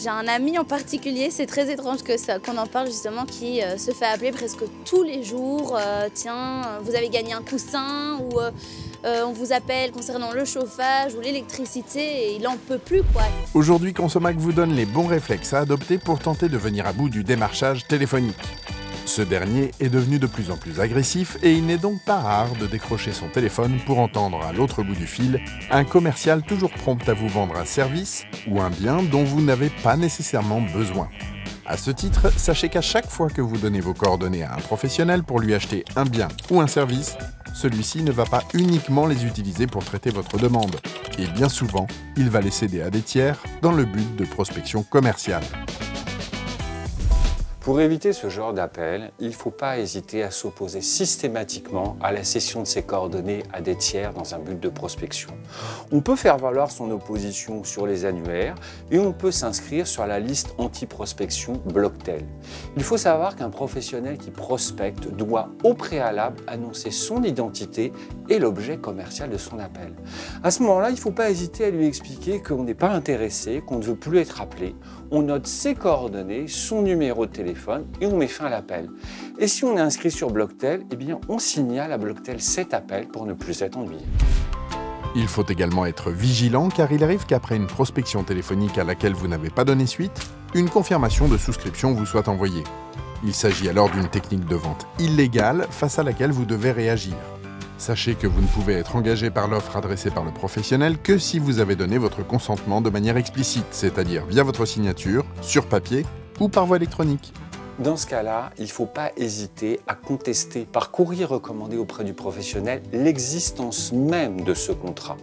J'ai un ami en particulier, c'est très étrange qu'on en parle justement, qui se fait appeler presque tous les jours. Tiens, vous avez gagné un coussin, ou on vous appelle concernant le chauffage ou l'électricité, et il n'en peut plus, quoi. Aujourd'hui, Consomac vous donne les bons réflexes à adopter pour tenter de venir à bout du démarchage téléphonique. Ce dernier est devenu de plus en plus agressif et il n'est donc pas rare de décrocher son téléphone pour entendre à l'autre bout du fil un commercial toujours prompt à vous vendre un service ou un bien dont vous n'avez pas nécessairement besoin. À ce titre, sachez qu'à chaque fois que vous donnez vos coordonnées à un professionnel pour lui acheter un bien ou un service, celui-ci ne va pas uniquement les utiliser pour traiter votre demande. Et bien souvent, il va les céder à des tiers dans le but de prospection commerciale. Pour éviter ce genre d'appel, il ne faut pas hésiter à s'opposer systématiquement à la cession de ses coordonnées à des tiers dans un but de prospection. On peut faire valoir son opposition sur les annuaires et on peut s'inscrire sur la liste anti-prospection Blocktel. Il faut savoir qu'un professionnel qui prospecte doit au préalable annoncer son identité et l'objet commercial de son appel. À ce moment-là, il ne faut pas hésiter à lui expliquer qu'on n'est pas intéressé, qu'on ne veut plus être appelé. On note ses coordonnées, son numéro de téléphone et on met fin à l'appel. Et si on est inscrit sur Blocktel, eh bien on signale à Blocktel cet appel pour ne plus être ennuyé. Il faut également être vigilant car il arrive qu'après une prospection téléphonique à laquelle vous n'avez pas donné suite, une confirmation de souscription vous soit envoyée. Il s'agit alors d'une technique de vente illégale face à laquelle vous devez réagir. Sachez que vous ne pouvez être engagé par l'offre adressée par le professionnel que si vous avez donné votre consentement de manière explicite, c'est-à-dire via votre signature, sur papier ou par voie électronique. Dans ce cas-là, il ne faut pas hésiter à contester par courrier recommandé auprès du professionnel l'existence même de ce contrat.